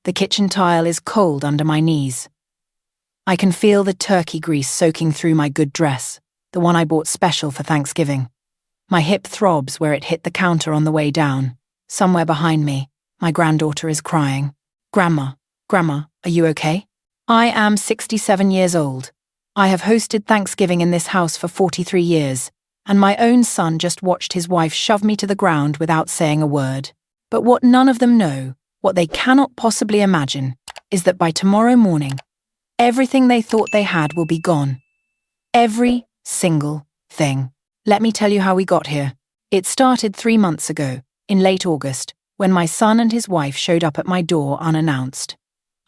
The kitchen tile is cold under my knees. I can feel the turkey grease soaking through my good dress, the one I bought special for Thanksgiving. My hip throbs where it hit the counter on the way down. Somewhere behind me, my granddaughter is crying. Grandma, are you okay? I am 67 years old. I have hosted Thanksgiving in this house for 43 years, and my own son just watched his wife shove me to the ground without saying a word. But what none of them know, what they cannot possibly imagine, is that by tomorrow morning, everything they thought they had will be gone. Every single thing. Let me tell you how we got here. It started 3 months ago, in late August, when my son and his wife showed up at my door unannounced.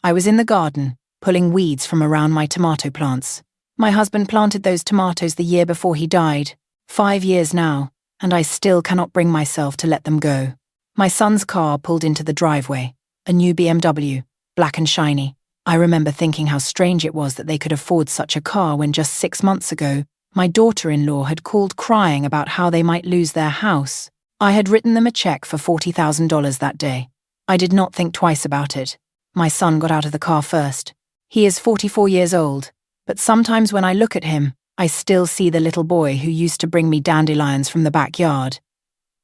I was in the garden, pulling weeds from around my tomato plants. My husband planted those tomatoes the year before he died, 5 years now, and I still cannot bring myself to let them go. My son's car pulled into the driveway, a new BMW, black and shiny. I remember thinking how strange it was that they could afford such a car when just 6 months ago, my daughter-in-law had called crying about how they might lose their house. I had written them a check for $40,000 that day. I did not think twice about it. My son got out of the car first. He is 44 years old, but sometimes when I look at him, I still see the little boy who used to bring me dandelions from the backyard.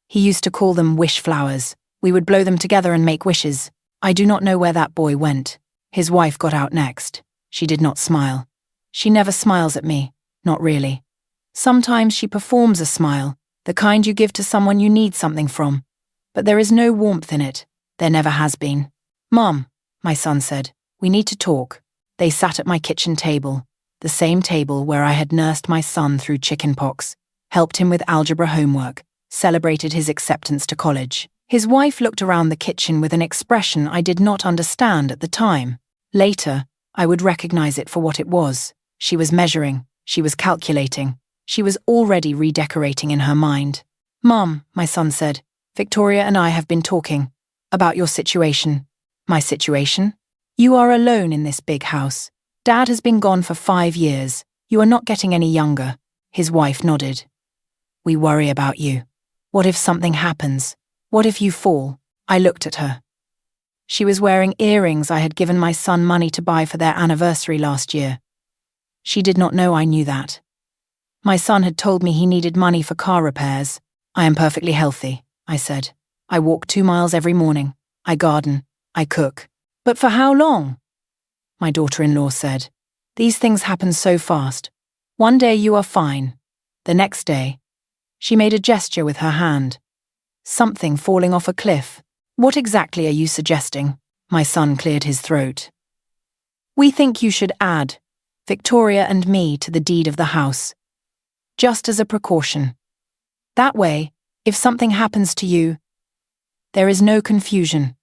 He used to call them wish flowers. We would blow them together and make wishes. I do not know where that boy went. His wife got out next. She did not smile. She never smiles at me, not really. Sometimes she performs a smile, the kind you give to someone you need something from. But there is no warmth in it. There never has been. "Mom," my son said, "we need to talk." They sat at my kitchen table, the same table where I had nursed my son through chickenpox, helped him with algebra homework, celebrated his acceptance to college. His wife looked around the kitchen with an expression I did not understand at the time. Later, I would recognize it for what it was. She was measuring, she was calculating, she was already redecorating in her mind. "Mom," my son said, "Victoria and I have been talking about your situation." "My situation? You are alone in this big house. Dad has been gone for 5 years. You are not getting any younger." His wife nodded. "We worry about you. What if something happens? What if you fall?" I looked at her. She was wearing earrings I had given my son money to buy for their anniversary last year. She did not know I knew that. My son had told me he needed money for car repairs. "I am perfectly healthy," I said. "I walk 2 miles every morning. I garden. I cook." "But for how long?" My daughter-in-law said. "These things happen so fast. One day you are fine. The next day..." She made a gesture with her hand. "Something falling off a cliff. What exactly are you suggesting?" My son cleared his throat. "We think you should add Victoria and me to the deed of the house, just as a precaution. That way, if something happens to you, there is no confusion,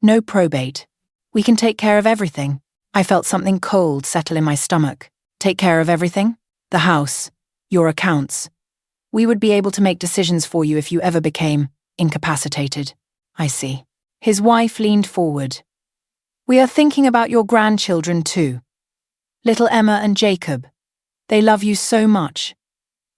no probate. We can take care of everything." I felt something cold settle in my stomach. Take care of everything? The house, your accounts. We would be able to make decisions for you if you ever became incapacitated. I see. His wife leaned forward. "We are thinking about your grandchildren too. Little Emma and Jacob. They love you so much.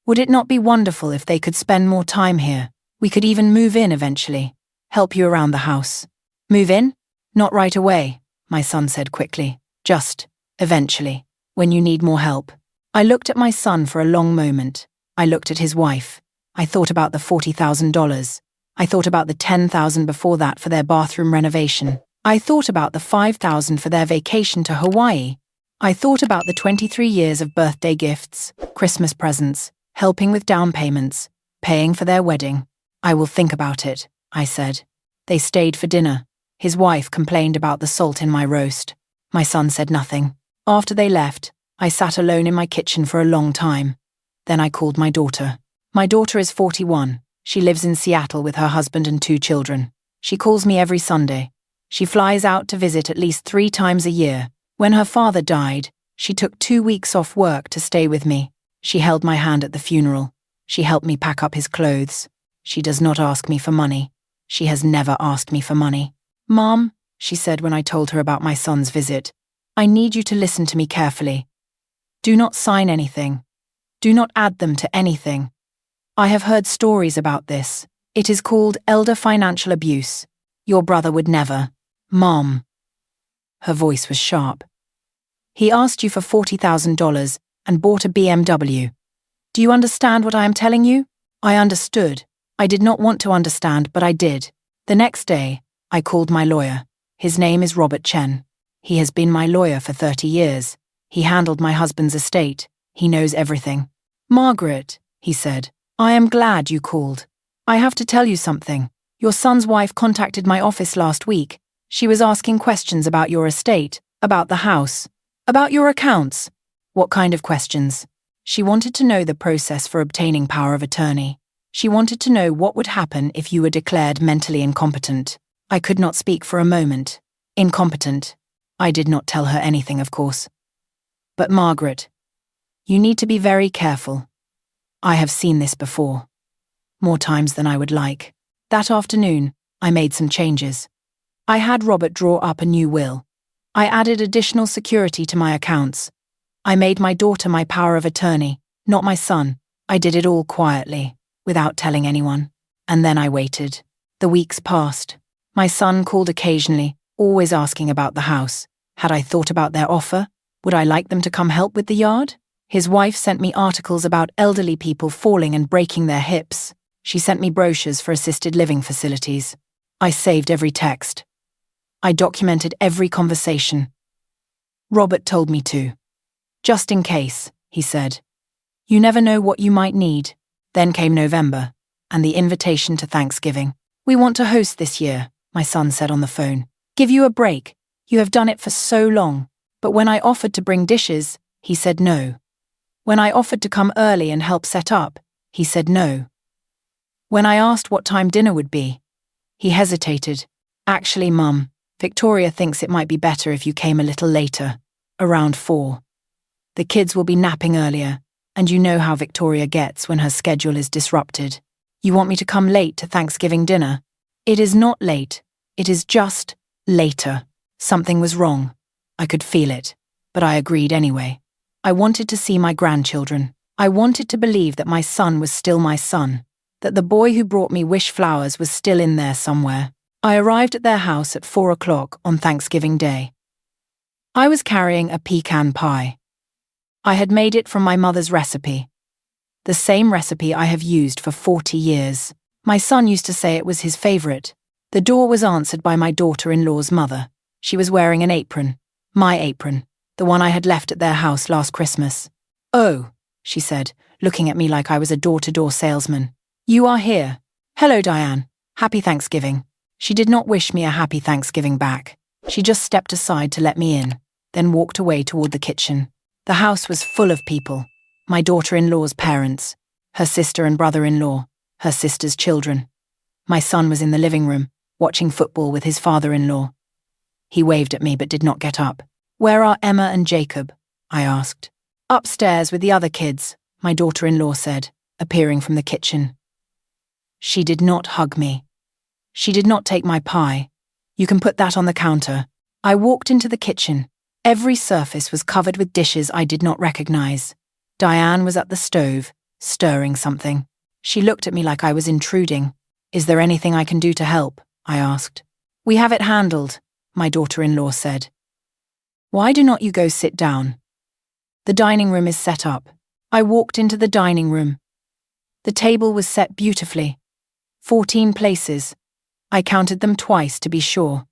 Would it not be wonderful if they could spend more time here? We could even move in eventually, help you around the house." "Move in? Not right away," my son said quickly. "Just, eventually, when you need more help." I looked at my son for a long moment. I looked at his wife. I thought about the $40,000. I thought about the $10,000 before that for their bathroom renovation. I thought about the $5,000 for their vacation to Hawaii. I thought about the 23 years of birthday gifts, Christmas presents, helping with down payments, paying for their wedding. "I will think about it," I said. They stayed for dinner. His wife complained about the salt in my roast. My son said nothing. After they left, I sat alone in my kitchen for a long time. Then I called my daughter. My daughter is 41. She lives in Seattle with her husband and 2 children. She calls me every Sunday. She flies out to visit at least 3 times a year. When her father died, she took 2 weeks off work to stay with me. She held my hand at the funeral. She helped me pack up his clothes. She does not ask me for money. She has never asked me for money. "Mom," she said when I told her about my son's visit, "I need you to listen to me carefully. Do not sign anything. Do not add them to anything. I have heard stories about this. It is called elder financial abuse. Your brother would never." "Mom." Her voice was sharp. He asked you for $40,000 and bought a BMW. Do you understand what I am telling you? I understood. I did not want to understand, but I did. The next day, I called my lawyer. His name is Robert Chen. He has been my lawyer for 30 years. He handled my husband's estate. He knows everything. Margaret, he said, I am glad you called. I have to tell you something. Your son's wife contacted my office last week. She was asking questions about your estate, about the house, about your accounts. What kind of questions? She wanted to know the process for obtaining power of attorney. She wanted to know what would happen if you were declared mentally incompetent. I could not speak for a moment. Incompetent. I did not tell her anything, of course. But Margaret, you need to be very careful. I have seen this before. More times than I would like. That afternoon, I made some changes. I had Robert draw up a new will. I added additional security to my accounts. I made my daughter my power of attorney, not my son. I did it all quietly, without telling anyone. And then I waited. The weeks passed. My son called occasionally, always asking about the house. Had I thought about their offer? Would I like them to come help with the yard? His wife sent me articles about elderly people falling and breaking their hips. She sent me brochures for assisted living facilities. I saved every text. I documented every conversation. Robert told me to. Just in case, he said. You never know what you might need. Then came November, and the invitation to Thanksgiving. We want to host this year, my son said on the phone. Give you a break. You have done it for so long. But when I offered to bring dishes, he said no. When I offered to come early and help set up, he said no. When I asked what time dinner would be, he hesitated. Actually, Mum, Victoria thinks it might be better if you came a little later, around 4. The kids will be napping earlier, and you know how Victoria gets when her schedule is disrupted. You want me to come late to Thanksgiving dinner? It is not late. It is just later. Something was wrong. I could feel it, but I agreed anyway. I wanted to see my grandchildren. I wanted to believe that my son was still my son, that the boy who brought me wish flowers was still in there somewhere. I arrived at their house at 4 o'clock on Thanksgiving Day. I was carrying a pecan pie. I had made it from my mother's recipe. The same recipe I have used for 40 years. My son used to say it was his favorite. The door was answered by my daughter-in-law's mother. She was wearing an apron. My apron. The one I had left at their house last Christmas. Oh, she said, looking at me like I was a door-to-door salesman. You are here. Hello, Diane. Happy Thanksgiving. She did not wish me a happy Thanksgiving back. She just stepped aside to let me in, then walked away toward the kitchen. The house was full of people. My daughter-in-law's parents, her sister and brother-in-law, her sister's children. My son was in the living room, watching football with his father-in-law. He waved at me but did not get up. Where are Emma and Jacob? I asked. Upstairs with the other kids, my daughter-in-law said, appearing from the kitchen. She did not hug me. She did not take my pie. You can put that on the counter. I walked into the kitchen. Every surface was covered with dishes I did not recognize. Diane was at the stove, stirring something. She looked at me like I was intruding. Is there anything I can do to help? I asked. We have it handled, my daughter-in-law said. Why do not you go sit down? The dining room is set up. I walked into the dining room. The table was set beautifully. 14 places. I counted them twice to be sure.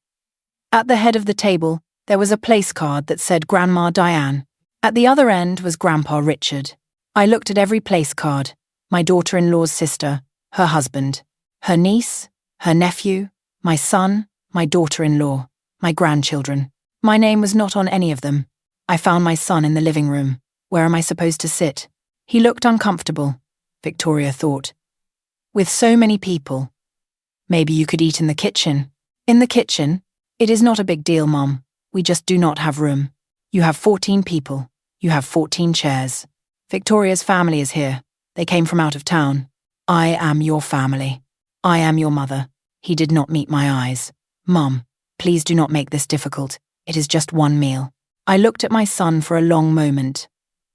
At the head of the table, there was a place card that said Grandma Diane. At the other end was Grandpa Richard. I looked at every place card. My daughter-in-law's sister, her husband, her niece, her nephew, my son, my daughter-in-law, my grandchildren. My name was not on any of them. I found my son in the living room. Where am I supposed to sit? He looked uncomfortable, Victoria thought. With so many people. Maybe you could eat in the kitchen. In the kitchen? It is not a big deal, Mom. We just do not have room. You have 14 people. You have 14 chairs. Victoria's family is here. They came from out of town. I am your family. I am your mother. He did not meet my eyes. Mom, please do not make this difficult. It is just one meal. I looked at my son for a long moment.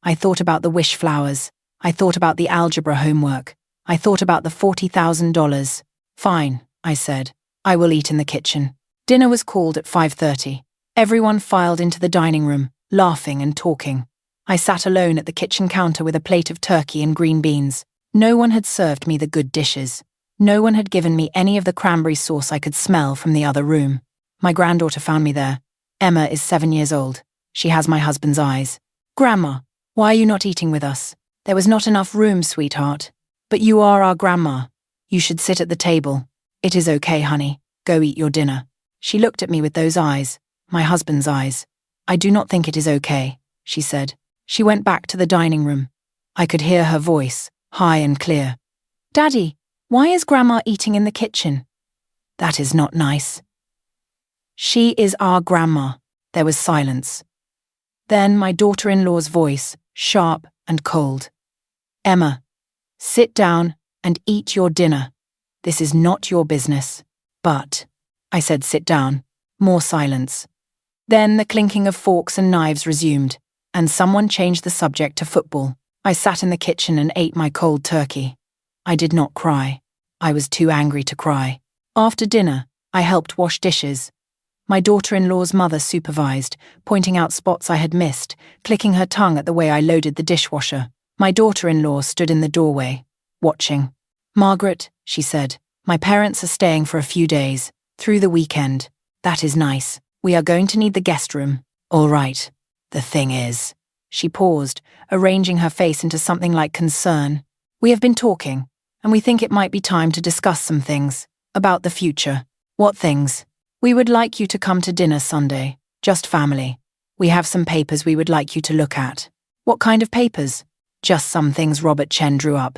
I thought about the wish flowers. I thought about the algebra homework. I thought about the $40,000. Fine, I said. I will eat in the kitchen. Dinner was called at 5:30. Everyone filed into the dining room, laughing and talking. I sat alone at the kitchen counter with a plate of turkey and green beans. No one had served me the good dishes. No one had given me any of the cranberry sauce I could smell from the other room. My granddaughter found me there. Emma is 7 years old. She has my husband's eyes. "Grandma, why are you not eating with us?" "There was not enough room, sweetheart." "But you are our grandma. You should sit at the table." "It is okay, honey. Go eat your dinner." She looked at me with those eyes, my husband's eyes. "I do not think it is okay," she said. She went back to the dining room. I could hear her voice, high and clear. "Daddy, why is Grandma eating in the kitchen?" "That is not nice." "She is our grandma." There was silence. Then my daughter-in-law's voice, sharp and cold. "Emma, sit down and eat your dinner. This is not your business." "But," I said, "sit down." More silence. Then the clinking of forks and knives resumed, and someone changed the subject to football. I sat in the kitchen and ate my cold turkey. I did not cry. I was too angry to cry. After dinner, I helped wash dishes. My daughter-in-law's mother supervised, pointing out spots I had missed, clicking her tongue at the way I loaded the dishwasher. My daughter-in-law stood in the doorway, watching. "Margaret," she said, "my parents are staying for a few days, through the weekend. That is nice. We are going to need the guest room." "All right. The thing is," she paused, arranging her face into something like concern. "We have been talking, and we think it might be time to discuss some things, about the future." "What things?" "We would like you to come to dinner Sunday, just family. We have some papers we would like you to look at." "What kind of papers?" "Just some things Robert Chen drew up.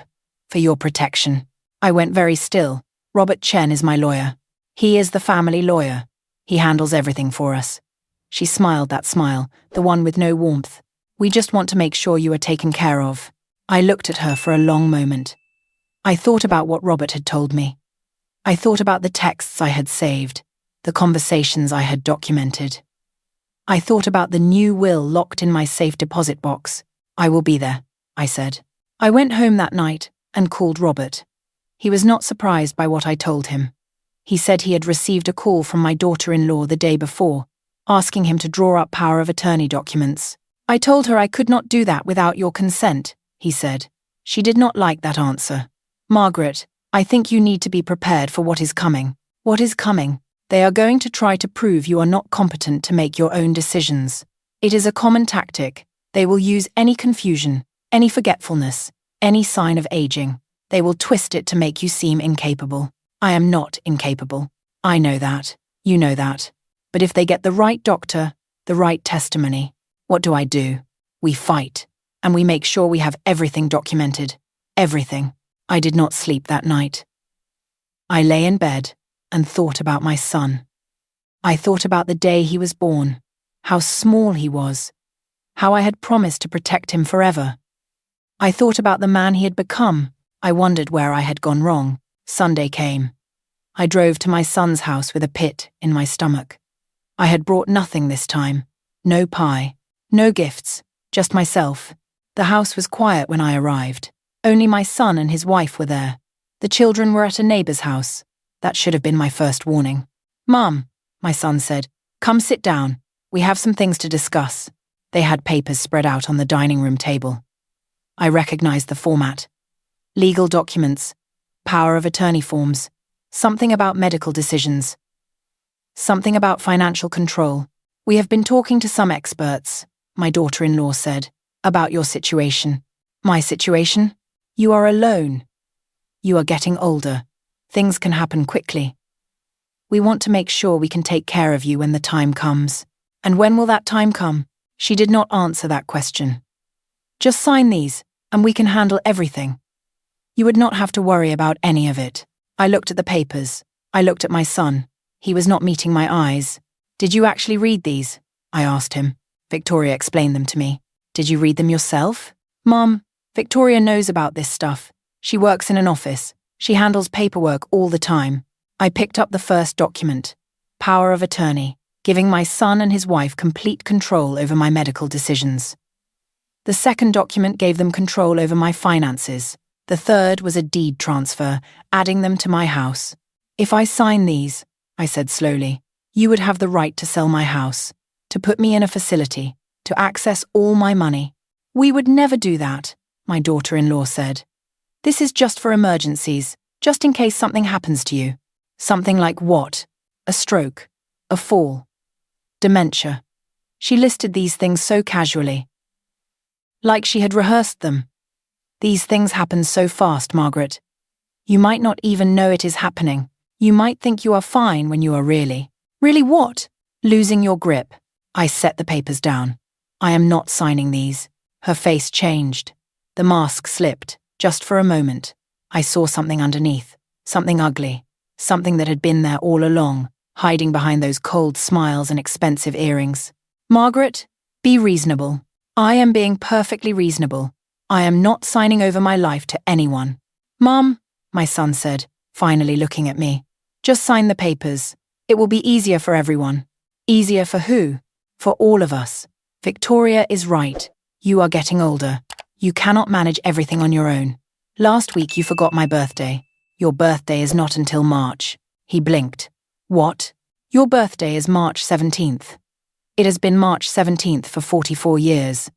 For your protection." I went very still. Robert Chen is my lawyer. He is the family lawyer. He handles everything for us. She smiled that smile, the one with no warmth. "We just want to make sure you are taken care of." I looked at her for a long moment. I thought about what Robert had told me. I thought about the texts I had saved, the conversations I had documented. I thought about the new will locked in my safe deposit box. "I will be there," I said. I went home that night and called Robert. He was not surprised by what I told him. He said he had received a call from my daughter-in-law the day before, asking him to draw up power of attorney documents. "I told her I could not do that without your consent," he said. She did not like that answer. "Margaret, I think you need to be prepared for what is coming." "What is coming?" "They are going to try to prove you are not competent to make your own decisions. It is a common tactic. They will use any confusion, any forgetfulness, any sign of aging. They will twist it to make you seem incapable. I am not incapable. I know that. You know that. But if they get the right doctor, the right testimony, what do? We fight, and we make sure we have everything documented. Everything." I did not sleep that night. I lay in bed and thought about my son. I thought about the day he was born, how small he was, how I had promised to protect him forever. I thought about the man he had become. I wondered where I had gone wrong. Sunday came. I drove to my son's house with a pit in my stomach. I had brought nothing this time. No pie, no gifts, just myself. The house was quiet when I arrived. Only my son and his wife were there. The children were at a neighbor's house. That should have been my first warning. "Mom," my son said, "come sit down. We have some things to discuss." They had papers spread out on the dining room table. I recognized the format. Legal documents, power of attorney forms, something about medical decisions, something about financial control. "We have been talking to some experts," my daughter-in-law said, "about your situation." "My situation?" "You are alone. You are getting older. Things can happen quickly. We want to make sure we can take care of you when the time comes." "And when will that time come?" She did not answer that question. "Just sign these, and we can handle everything. You would not have to worry about any of it." I looked at the papers. I looked at my son. He was not meeting my eyes. "Did you actually read these?" I asked him. Victoria explained them to me. "Did you read them yourself?" "Mom, Victoria knows about this stuff. She works in an office. She handles paperwork all the time." I picked up the first document, power of attorney, giving my son and his wife complete control over my medical decisions. The second document gave them control over my finances. The third was a deed transfer, adding them to my house. "If I sign these," I said slowly, "you would have the right to sell my house. to put me in a facility, to access all my money. We would never do that, my daughter-in-law said. This is just for emergencies, just in case something happens to you. Something like what? A stroke, a fall, dementia. She listed these things so casually, like she had rehearsed them. These things happen so fast, Margaret. You might not even know it is happening. You might think you are fine when you are really. Really what? Losing your grip. I set the papers down. I am not signing these. Her face changed. The mask slipped, just for a moment. I saw something underneath, something ugly, something that had been there all along, hiding behind those cold smiles and expensive earrings. Margaret, be reasonable. I am being perfectly reasonable. I am not signing over my life to anyone. Mum, my son said, finally looking at me. Just sign the papers. It will be easier for everyone. Easier for who? For all of us. Victoria is right. You are getting older. You cannot manage everything on your own. Last week you forgot my birthday. Your birthday is not until March. He blinked. What? Your birthday is March 17th. It has been March 17th for 44 years.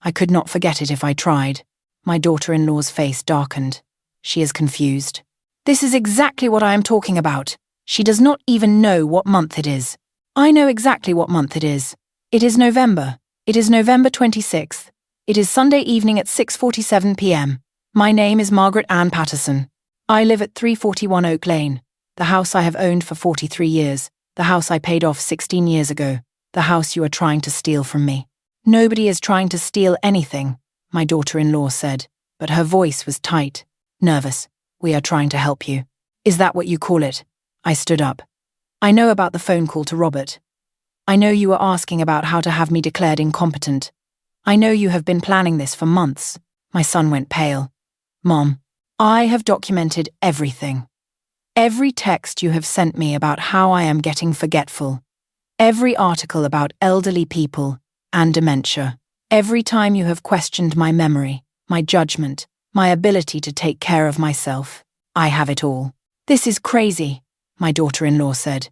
I could not forget it if I tried. My daughter-in-law's face darkened. She is confused. This is exactly what I am talking about. She does not even know what month it is. I know exactly what month it is. It is November. It is November 26th. It is Sunday evening at 6:47 p.m. My name is Margaret Ann Patterson. I live at 341 Oak Lane, the house I have owned for 43 years, the house I paid off 16 years ago, the house you are trying to steal from me. Nobody is trying to steal anything, my daughter-in-law said, but her voice was tight, nervous. We are trying to help you. Is that what you call it? I stood up. I know about the phone call to Robert. I know you are asking about how to have me declared incompetent. I know you have been planning this for months. My son went pale. Mom, I have documented everything. Every text you have sent me about how I am getting forgetful. Every article about elderly people and dementia. Every time you have questioned my memory, my judgment, my ability to take care of myself. I have it all. This is crazy, my daughter-in-law said.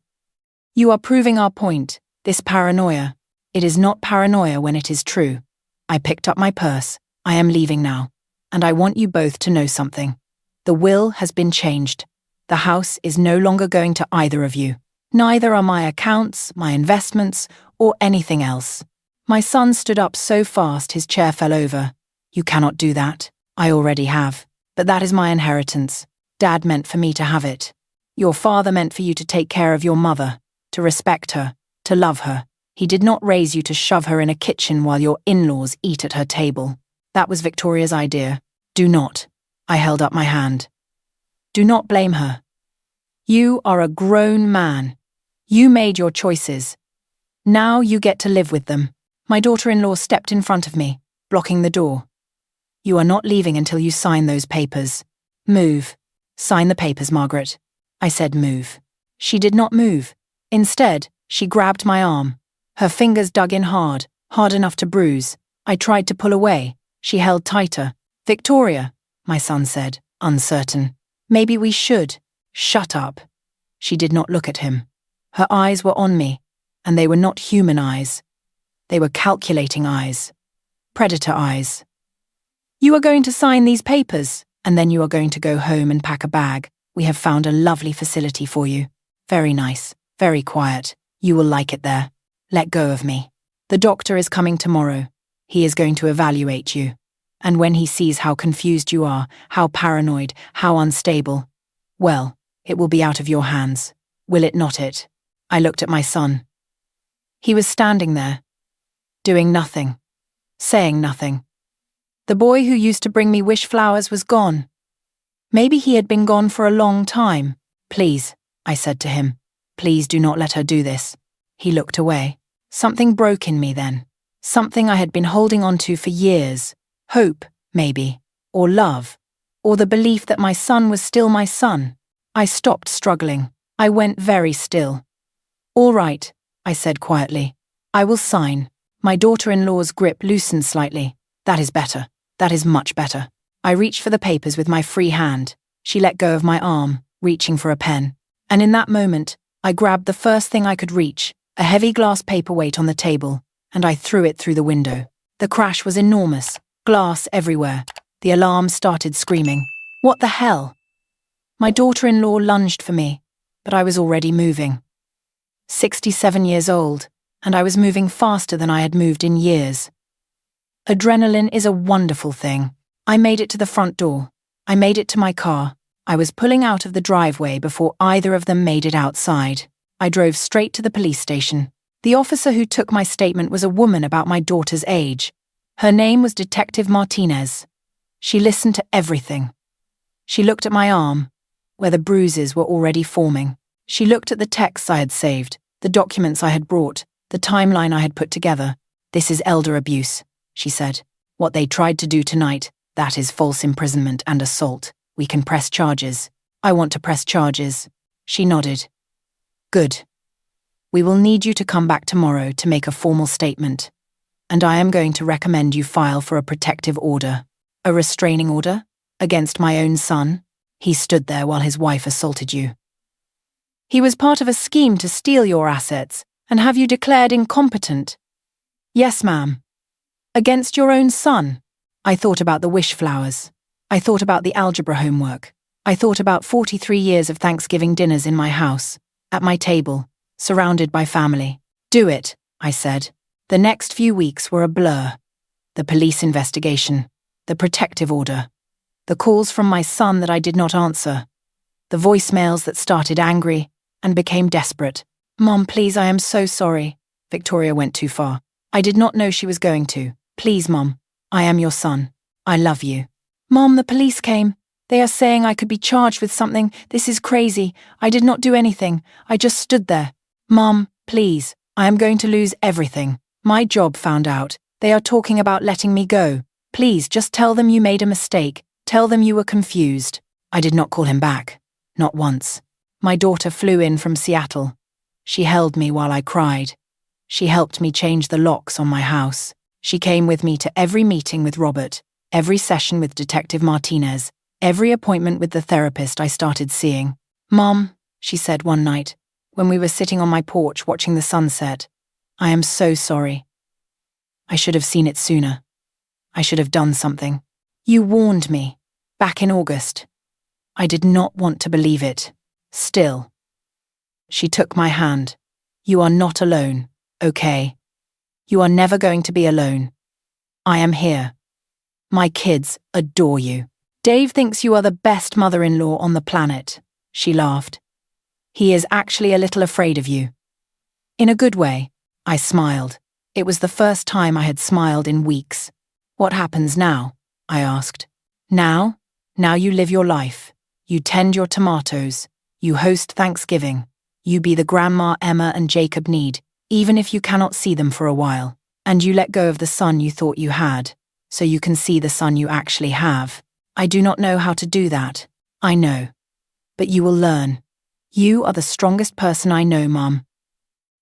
You are proving our point, this paranoia. It is not paranoia when it is true. I picked up my purse. I am leaving now. And I want you both to know something. The will has been changed. The house is no longer going to either of you. Neither are my accounts, my investments, or anything else. My son stood up so fast his chair fell over. You cannot do that. I already have. But that is my inheritance. Dad meant for me to have it. Your father meant for you to take care of your mother, to respect her, to love her. He did not raise you to shove her in a kitchen while your in-laws eat at her table. That was Victoria's idea. Do not. I held up my hand. Do not blame her. You are a grown man. You made your choices. Now you get to live with them. My daughter-in-law stepped in front of me, blocking the door. You are not leaving until you sign those papers. Move. Sign the papers, Margaret. I said move. She did not move. Instead, she grabbed my arm. Her fingers dug in hard, hard enough to bruise. I tried to pull away. She held tighter. Victoria, my son said, uncertain. Maybe we should. Shut up. She did not look at him. Her eyes were on me, and they were not human eyes. They were calculating eyes. Predator eyes. You are going to sign these papers, and then you are going to go home and pack a bag. We have found a lovely facility for you. Very nice, very quiet. You will like it there. Let go of me. The doctor is coming tomorrow. He is going to evaluate you. And when he sees how confused you are, how paranoid, how unstable, well, it will be out of your hands. Will it not it? I looked at my son. He was standing there, doing nothing, saying nothing. The boy who used to bring me wish flowers was gone. Maybe he had been gone for a long time. Please, I said to him, please do not let her do this. He looked away. Something broke in me then. Something I had been holding on to for years. Hope, maybe, or love, or the belief that my son was still my son. I stopped struggling. I went very still. All right, I said quietly. I will sign. My daughter-in-law's grip loosened slightly. That is better. That is much better. I reached for the papers with my free hand. She let go of my arm, reaching for a pen. And in that moment, I grabbed the first thing I could reach, a heavy glass paperweight on the table, and I threw it through the window. The crash was enormous, glass everywhere. The alarm started screaming. What the hell? My daughter-in-law lunged for me, but I was already moving. 67 years old, and I was moving faster than I had moved in years. Adrenaline is a wonderful thing. I made it to the front door. I made it to my car. I was pulling out of the driveway before either of them made it outside. I drove straight to the police station. The officer who took my statement was a woman about my daughter's age. Her name was Detective Martinez. She listened to everything. She looked at my arm, where the bruises were already forming. She looked at the texts I had saved, the documents I had brought, the timeline I had put together. This is elder abuse, she said. What they tried to do tonight, that is false imprisonment and assault. We can press charges. I want to press charges. She nodded. Good. We will need you to come back tomorrow to make a formal statement. And I am going to recommend you file for a protective order. A restraining order? Against my own son? He stood there while his wife assaulted you. He was part of a scheme to steal your assets and have you declared incompetent. Yes, ma'am. Against your own son. I thought about the wish flowers. I thought about the algebra homework. I thought about 43 years of Thanksgiving dinners in my house, at my table, surrounded by family. Do it, I said. The next few weeks were a blur. The police investigation, the protective order, the calls from my son that I did not answer, the voicemails that started angry and became desperate. Mom, please, I am so sorry. Victoria went too far. I did not know she was going to. Please, Mom, I am your son. I love you. Mom, the police came. They are saying I could be charged with something. This is crazy. I did not do anything. I just stood there. Mom, please, I am going to lose everything. My job found out. They are talking about letting me go. Please, just tell them you made a mistake. Tell them you were confused. I did not call him back. Not once. My daughter flew in from Seattle. She held me while I cried. She helped me change the locks on my house. She came with me to every meeting with Robert, every session with Detective Martinez, every appointment with the therapist I started seeing. Mom, she said one night, when we were sitting on my porch watching the sunset, I am so sorry. I should have seen it sooner. I should have done something. You warned me, back in August. I did not want to believe it. Still. She took my hand. You are not alone, okay? You are never going to be alone. I am here. My kids adore you. Dave thinks you are the best mother-in-law on the planet. She laughed. He is actually a little afraid of you. In a good way. I smiled. It was the first time I had smiled in weeks. What happens now? I asked. Now you live your life. You tend your tomatoes. You host Thanksgiving. You be the grandma Emma and Jacob need, even if you cannot see them for a while. And you let go of the son you thought you had, so you can see the son you actually have. I do not know how to do that. I know. But you will learn. You are the strongest person I know, Mom.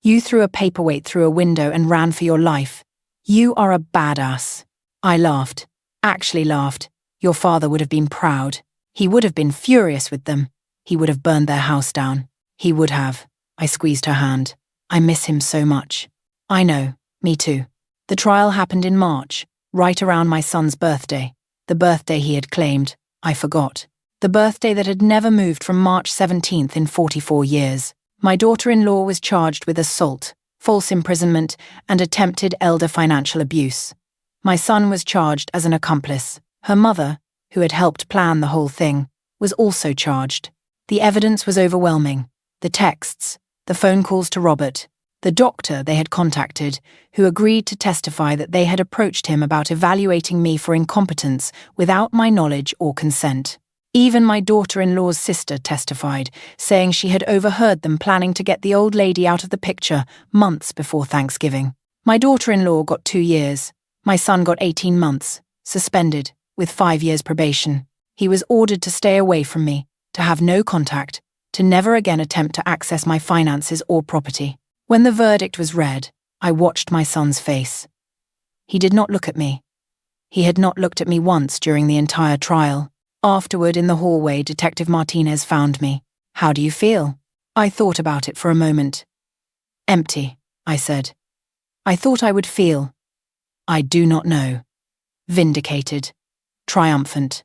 You threw a paperweight through a window and ran for your life. You are a badass. I laughed. Actually laughed. Your father would have been proud. He would have been furious with them. He would have burned their house down. He would have. I squeezed her hand. I miss him so much. I know. Me too. The trial happened in March, right around my son's birthday. The birthday he had claimed. I forgot. The birthday that had never moved from March 17th in 44 years. My daughter-in-law was charged with assault, false imprisonment, and attempted elder financial abuse. My son was charged as an accomplice. Her mother, who had helped plan the whole thing, was also charged. The evidence was overwhelming. The texts, the phone calls to Robert, the doctor they had contacted, who agreed to testify that they had approached him about evaluating me for incompetence without my knowledge or consent. Even my daughter-in-law's sister testified, saying she had overheard them planning to get the old lady out of the picture months before Thanksgiving. My daughter-in-law got 2 years. My son got 18 months, suspended, with 5 years probation. He was ordered to stay away from me, to have no contact, to never again attempt to access my finances or property. When the verdict was read, I watched my son's face. He did not look at me. He had not looked at me once during the entire trial. Afterward, in the hallway, Detective Martinez found me. How do you feel? I thought about it for a moment. Empty. I said. I thought I would feel, I do not know, vindicated, triumphant.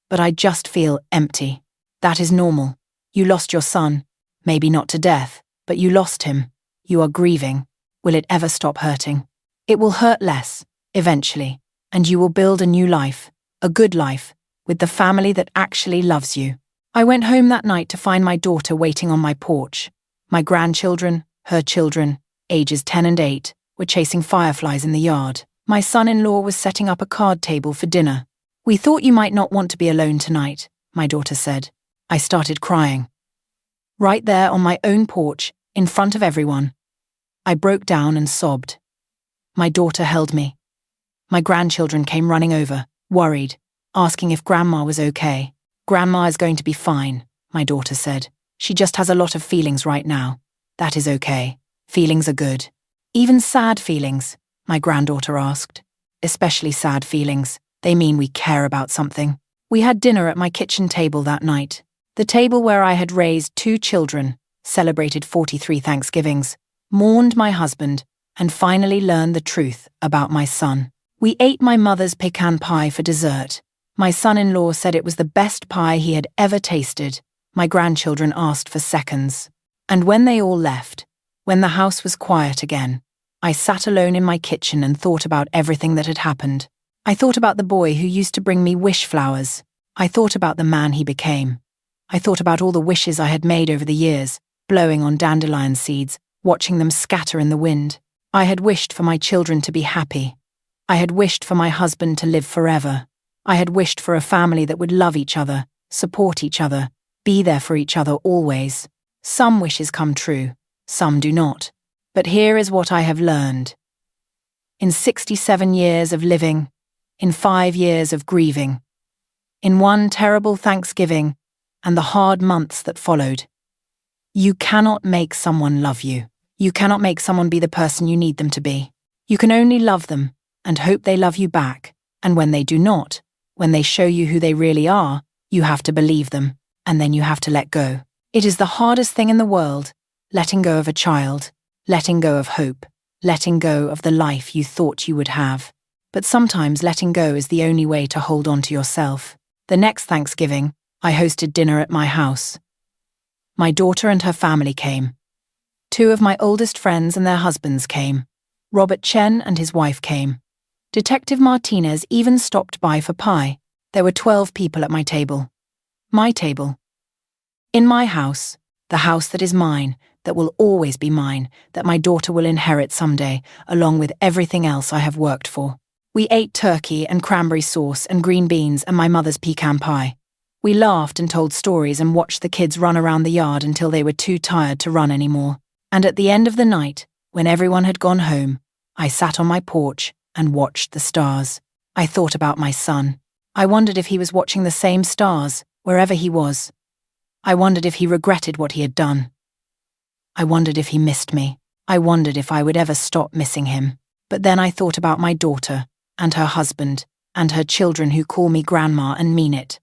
But I just feel empty. That is normal. You lost your son, maybe not to death, but you lost him. You are grieving. Will it ever stop hurting? It will hurt less, eventually, and you will build a new life, a good life, with the family that actually loves you. I went home that night to find my daughter waiting on my porch. My grandchildren, her children, ages 10 and 8, were chasing fireflies in the yard. My son-in-law was setting up a card table for dinner. We thought you might not want to be alone tonight, my daughter said. I started crying. Right there on my own porch, in front of everyone. I broke down and sobbed. My daughter held me. My grandchildren came running over, worried, asking if Grandma was okay. Grandma is going to be fine, my daughter said. She just has a lot of feelings right now. That is okay. Feelings are good. Even sad feelings, my granddaughter asked. Especially sad feelings. They mean we care about something. We had dinner at my kitchen table that night. The table where I had raised 2 children, celebrated 43 Thanksgivings, mourned my husband, and finally learned the truth about my son. We ate my mother's pecan pie for dessert. My son-in-law said it was the best pie he had ever tasted. My grandchildren asked for seconds. And when they all left, when the house was quiet again, I sat alone in my kitchen and thought about everything that had happened. I thought about the boy who used to bring me wish flowers. I thought about the man he became. I thought about all the wishes I had made over the years, blowing on dandelion seeds, watching them scatter in the wind. I had wished for my children to be happy. I had wished for my husband to live forever. I had wished for a family that would love each other, support each other, be there for each other always. Some wishes come true, some do not. But here is what I have learned. In 67 years of living, in 5 years of grieving, in one terrible Thanksgiving, and the hard months that followed, you cannot make someone love you. You cannot make someone be the person you need them to be. You can only love them and hope they love you back. And when they do not, when they show you who they really are, you have to believe them, and then you have to let go. It is the hardest thing in the world, letting go of a child, letting go of hope, letting go of the life you thought you would have. But sometimes letting go is the only way to hold on to yourself. The next Thanksgiving, I hosted dinner at my house. My daughter and her family came. 2 of my oldest friends and their husbands came. Robert Chen and his wife came. Detective Martinez even stopped by for pie. There were 12 people at my table. My table. In my house, the house that is mine, that will always be mine, that my daughter will inherit someday, along with everything else I have worked for. We ate turkey and cranberry sauce and green beans and my mother's pecan pie. We laughed and told stories and watched the kids run around the yard until they were too tired to run anymore. And at the end of the night, when everyone had gone home, I sat on my porch and watched the stars. I thought about my son. I wondered if he was watching the same stars, wherever he was. I wondered if he regretted what he had done. I wondered if he missed me. I wondered if I would ever stop missing him. But then I thought about my daughter, and her husband, and her children who call me grandma and mean it.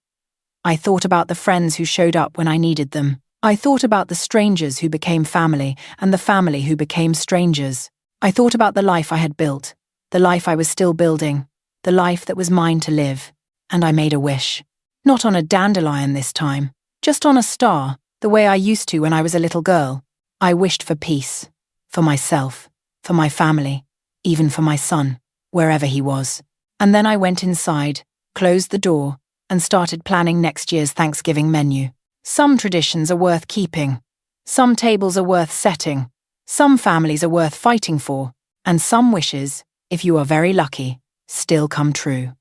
I thought about the friends who showed up when I needed them. I thought about the strangers who became family, and the family who became strangers. I thought about the life I had built, the life I was still building, the life that was mine to live. And I made a wish. Not on a dandelion this time, just on a star, the way I used to when I was a little girl. I wished for peace, for myself, for my family, even for my son, wherever he was. And then I went inside, closed the door, and started planning next year's Thanksgiving menu. Some traditions are worth keeping. Some tables are worth setting. Some families are worth fighting for. And some wishes, if you are very lucky, still come true.